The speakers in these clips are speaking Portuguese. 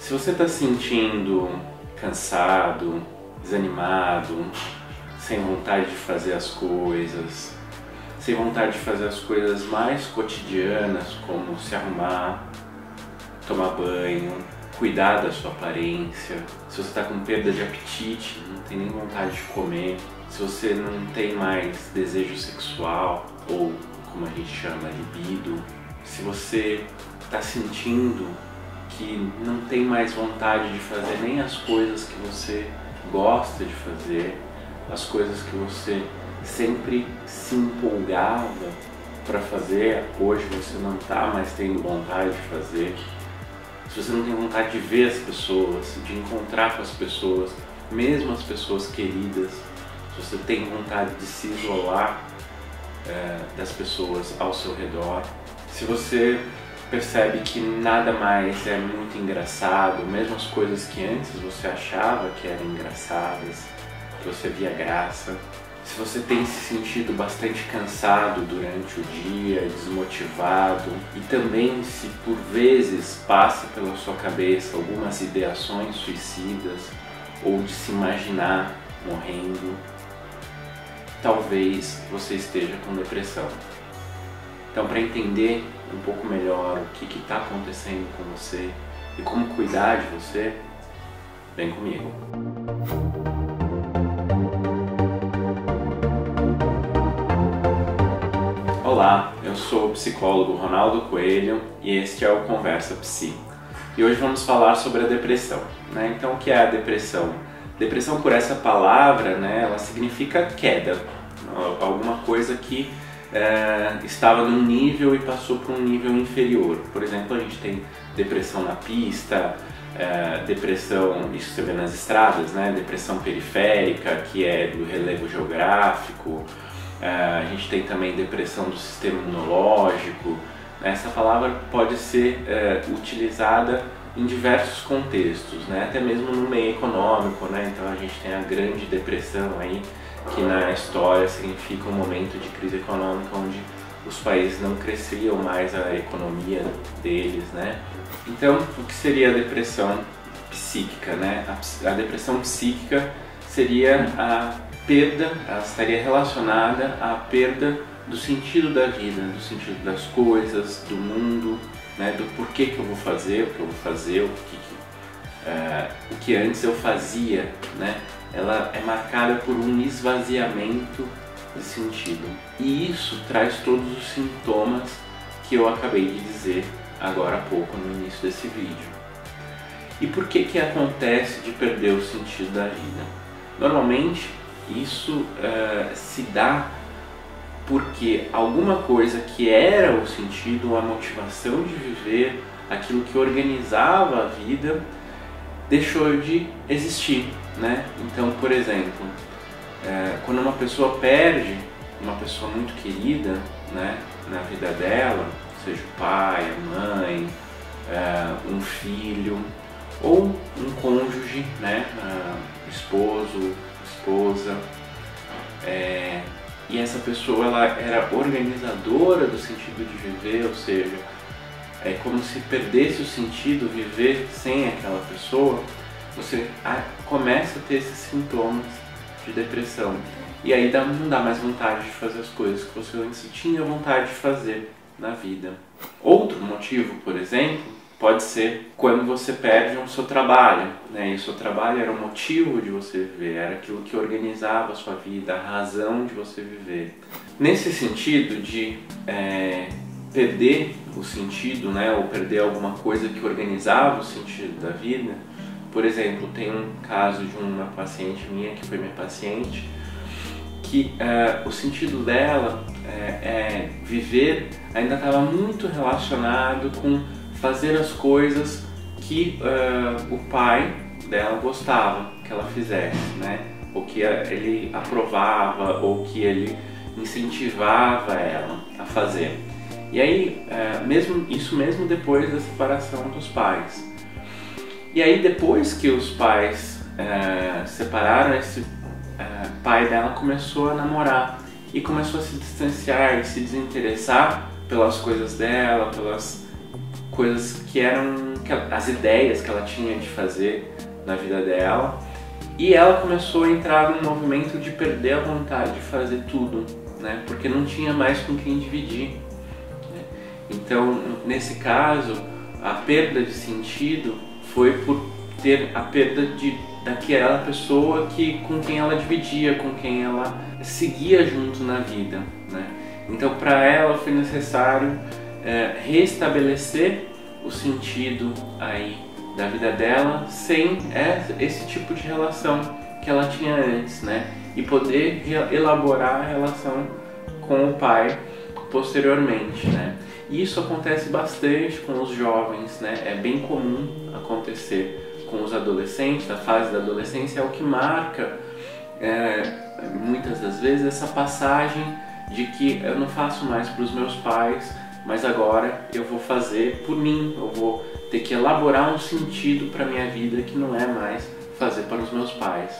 Se você está se sentindo cansado, desanimado, sem vontade de fazer as coisas, sem vontade de fazer as coisas mais cotidianas, como se arrumar, tomar banho, cuidar da sua aparência, se você está com perda de apetite, não tem nem vontade de comer, se você não tem mais desejo sexual, ou como a gente chama, libido, se você está sentindo que não tem mais vontade de fazer nem as coisas que você gosta de fazer, as coisas que você sempre se empolgava para fazer, hoje você não está mais tendo vontade de fazer. Se você não tem vontade de ver as pessoas, de encontrar com as pessoas, mesmo as pessoas queridas, se você tem vontade de se isolar das pessoas ao seu redor, se você percebe que nada mais é muito engraçado, mesmo as coisas que antes você achava que eram engraçadas, que você via graça, se você tem se sentido bastante cansado durante o dia, desmotivado, e também se por vezes passa pela sua cabeça algumas ideações suicidas ou de se imaginar morrendo, talvez você esteja com depressão. Então, para entender um pouco melhor o que está acontecendo com você e como cuidar de você, vem comigo. Olá, eu sou o psicólogo Ronaldo Coelho e este é o Conversa Psi. E hoje vamos falar sobre a depressão, né? Então, o que é a depressão? Depressão, por essa palavra, né, ela significa queda, alguma coisa que estava num nível e passou para um nível inferior. Por exemplo, a gente tem depressão na pista, depressão, isso você vê nas estradas, né? Depressão periférica, que é do relevo geográfico. A gente tem também depressão do sistema imunológico. Essa palavra pode ser utilizada em diversos contextos, né? Até mesmo no meio econômico, né? Então a gente tem a Grande Depressão aí, que na história significa um momento de crise econômica onde os países não cresciam mais a economia deles, né? Então, o que seria a depressão psíquica, né? A depressão psíquica seria a perda, ela estaria relacionada à perda do sentido da vida, do sentido das coisas, do mundo, né? Do porquê que eu vou fazer, o que eu vou fazer, o que antes eu fazia, né? Ela é marcada por um esvaziamento de sentido. E isso traz todos os sintomas que eu acabei de dizer agora há pouco no início desse vídeo. E por que acontece de perder o sentido da vida? Normalmente isso se dá porque alguma coisa que era o sentido, a motivação de viver, aquilo que organizava a vida, deixou de existir, né? Então, por exemplo, quando uma pessoa perde uma pessoa muito querida, né, na vida dela, seja o pai, a mãe, um filho ou um cônjuge, né, esposo, esposa, e essa pessoa ela era organizadora do sentido de viver, ou seja, é como se perdesse o sentido viver sem aquela pessoa, você começa a ter esses sintomas de depressão. E aí não dá mais vontade de fazer as coisas que você antes tinha vontade de fazer na vida. Outro motivo, por exemplo, pode ser quando você perde o seu trabalho, né? E o seu trabalho era o motivo de você viver, era aquilo que organizava a sua vida, a razão de você viver. Nesse sentido de perder o sentido, né, ou perder alguma coisa que organizava o sentido da vida. Por exemplo, tem um caso de uma paciente minha, que foi minha paciente, que o sentido dela viver ainda estava muito relacionado com fazer as coisas que o pai dela gostava que ela fizesse, né? Ou que ele aprovava, ou que ele incentivava ela a fazer. E aí, isso mesmo depois da separação dos pais. E aí, depois que os pais separaram, esse pai dela começou a namorar e começou a se distanciar e se desinteressar pelas coisas dela, pelas coisas que as ideias que ela tinha de fazer na vida dela, e ela começou a entrar num movimento de perder a vontade de fazer tudo, né? Porque não tinha mais com quem dividir, né? Então, nesse caso, a perda de sentido foi por ter a perda daquela pessoa com quem ela dividia, com quem ela seguia junto na vida, né? Então, para ela foi necessário restabelecer o sentido aí da vida dela sem esse tipo de relação que ela tinha antes, né? E poder elaborar a relação com o pai posteriormente, né? E isso acontece bastante com os jovens, né? É bem comum acontecer com os adolescentes. A fase da adolescência é o que marca muitas das vezes essa passagem de que eu não faço mais para os meus pais, mas agora eu vou fazer por mim, eu vou ter que elaborar um sentido para a minha vida que não é mais fazer para os meus pais.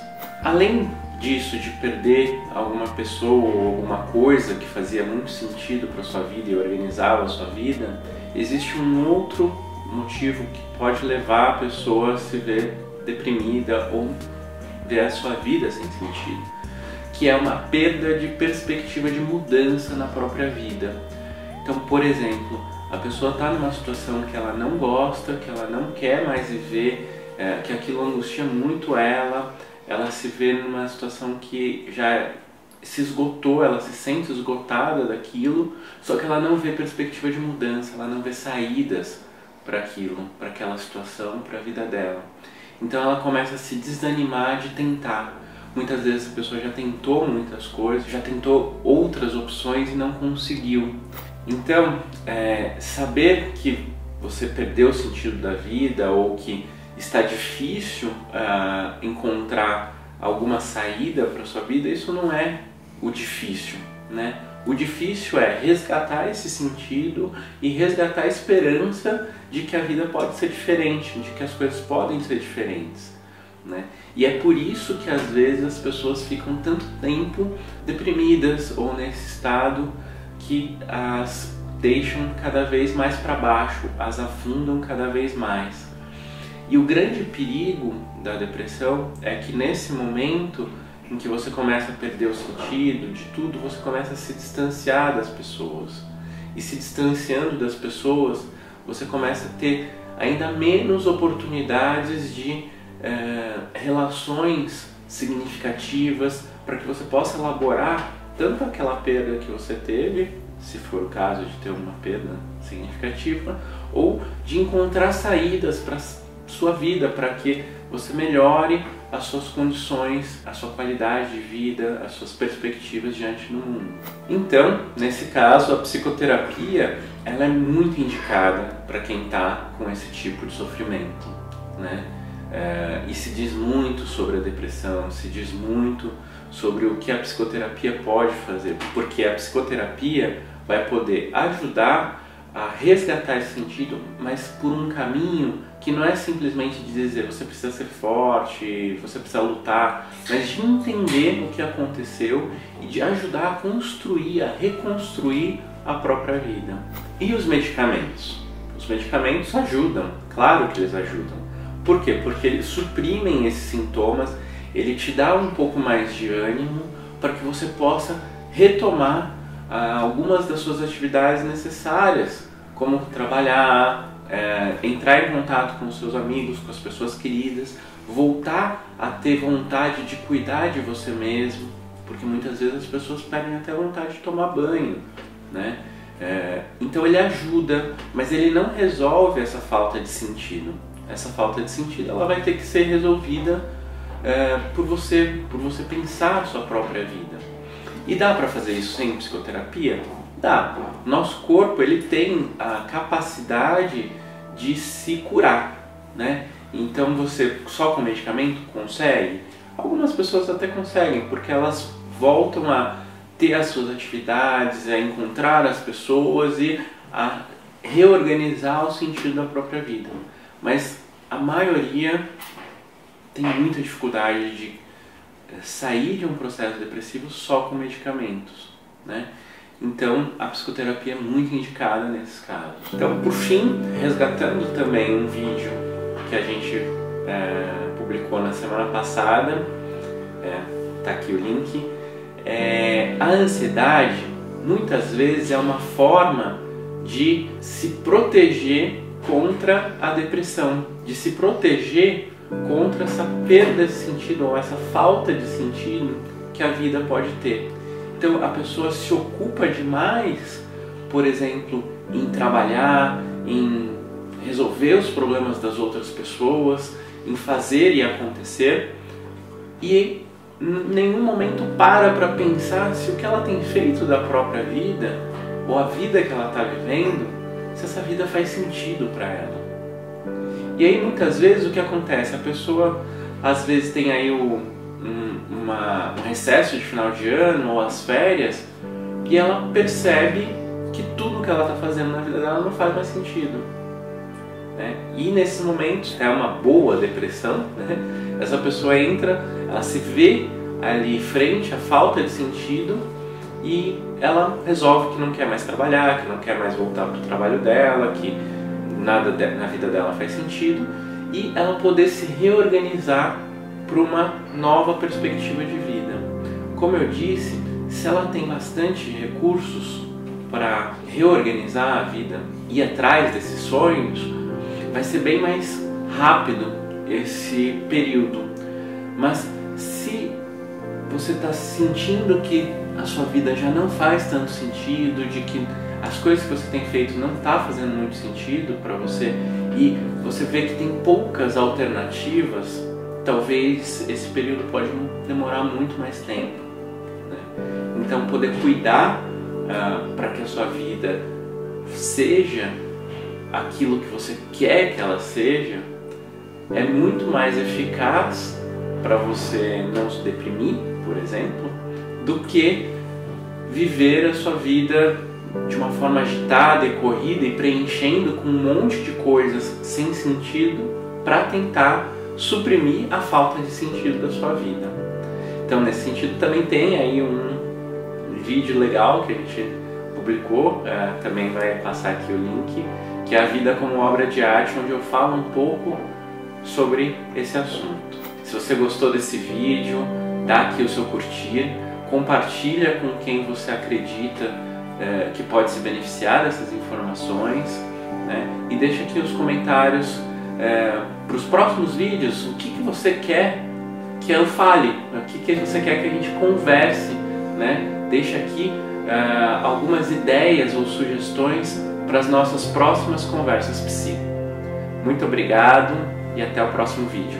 Além disso, de perder alguma pessoa ou alguma coisa que fazia muito sentido para a sua vida e organizava a sua vida, existe um outro motivo que pode levar a pessoa a se ver deprimida ou ver a sua vida sem sentido, que é uma perda de perspectiva de mudança na própria vida. Então, por exemplo, a pessoa está numa situação que ela não gosta, que ela não quer mais viver, que aquilo angustia muito ela se vê numa situação que já se esgotou, ela se sente esgotada daquilo, só que ela não vê perspectiva de mudança, ela não vê saídas para aquilo, para aquela situação, para a vida dela. Então ela começa a se desanimar de tentar. Muitas vezes a pessoa já tentou muitas coisas, já tentou outras opções e não conseguiu. Então, saber que você perdeu o sentido da vida ou que está difícil encontrar alguma saída para a sua vida, isso não é o difícil, né? O difícil é resgatar esse sentido e resgatar a esperança de que a vida pode ser diferente, de que as coisas podem ser diferentes, né? E é por isso que às vezes as pessoas ficam tanto tempo deprimidas ou nesse estado que as deixam cada vez mais para baixo, as afundam cada vez mais. E o grande perigo da depressão é que nesse momento em que você começa a perder o sentido de tudo, você começa a se distanciar das pessoas. E se distanciando das pessoas, você começa a ter ainda menos oportunidades de relações significativas para que você possa elaborar tanto aquela perda que você teve, se for o caso de ter uma perda significativa, ou de encontrar saídas para sua vida, para que você melhore as suas condições, a sua qualidade de vida, as suas perspectivas diante do mundo. Então, nesse caso, a psicoterapia ela é muito indicada para quem está com esse tipo de sofrimento, né? E se diz muito sobre a depressão, se diz muito sobre o que a psicoterapia pode fazer, porque a psicoterapia vai poder ajudar a resgatar esse sentido, mas por um caminho que não é simplesmente de dizer você precisa ser forte, você precisa lutar, mas de entender o que aconteceu e de ajudar a construir, a reconstruir a própria vida. E os medicamentos? Os medicamentos ajudam, claro que eles ajudam. Por quê? Porque eles suprimem esses sintomas, ele te dá um pouco mais de ânimo para que você possa retomar algumas das suas atividades necessárias, como trabalhar, entrar em contato com os seus amigos, com as pessoas queridas, voltar a ter vontade de cuidar de você mesmo, porque muitas vezes as pessoas perdem até a vontade de tomar banho, né? Então ele ajuda, mas ele não resolve essa falta de sentido. Essa falta de sentido ela vai ter que ser resolvida por você pensar a sua própria vida. E dá para fazer isso sem psicoterapia? Dá. Nosso corpo ele tem a capacidade de se curar, né? Então você só com medicamento consegue? Algumas pessoas até conseguem, porque elas voltam a ter as suas atividades, a encontrar as pessoas e a reorganizar o sentido da própria vida. Mas a maioria tem muita dificuldade de sair de um processo depressivo só com medicamentos, né? Então a psicoterapia é muito indicada nesses casos. Então, por fim, resgatando também um vídeo que a gente publicou na semana passada, tá aqui o link. A ansiedade muitas vezes é uma forma de se proteger contra a depressão, de se proteger contra essa perda de sentido ou essa falta de sentido que a vida pode ter. Então a pessoa se ocupa demais, por exemplo, em trabalhar, em resolver os problemas das outras pessoas, em fazer e acontecer, e em nenhum momento para pensar se o que ela tem feito da própria vida, ou a vida que ela está vivendo, se essa vida faz sentido para ela. E aí muitas vezes o que acontece? A pessoa às vezes tem aí um recesso de final de ano ou as férias, e ela percebe que tudo que ela está fazendo na vida dela não faz mais sentido, né? E nesses momentos é uma boa depressão, né? Essa pessoa entra, ela se vê ali frente à falta de sentido e ela resolve que não quer mais trabalhar, que não quer mais voltar para o trabalho dela, que nada na vida dela faz sentido, e ela poder se reorganizar para uma nova perspectiva de vida. Como eu disse, se ela tem bastante recursos para reorganizar a vida e ir atrás desses sonhos, vai ser bem mais rápido esse período. Mas se você está sentindo que a sua vida já não faz tanto sentido, de que as coisas que você tem feito não está fazendo muito sentido para você, e você vê que tem poucas alternativas, talvez esse período pode demorar muito mais tempo, né? Então poder cuidar para que a sua vida seja aquilo que você quer que ela seja é muito mais eficaz para você não se deprimir, por exemplo, do que viver a sua vida de uma forma agitada e corrida e preenchendo com um monte de coisas sem sentido para tentar suprimir a falta de sentido da sua vida. Então, nesse sentido, também tem aí um vídeo legal que a gente publicou, também vai passar aqui o link, que é A Vida como Obra de Arte, onde eu falo um pouco sobre esse assunto. Se você gostou desse vídeo, dá aqui o seu curtir, compartilha com quem você acredita que pode se beneficiar dessas informações, né? E deixa aqui os comentários para os próximos vídeos, o que você quer que eu fale, o que você quer que a gente converse, né? Deixa aqui algumas ideias ou sugestões para as nossas próximas conversas psi. Muito obrigado e até o próximo vídeo.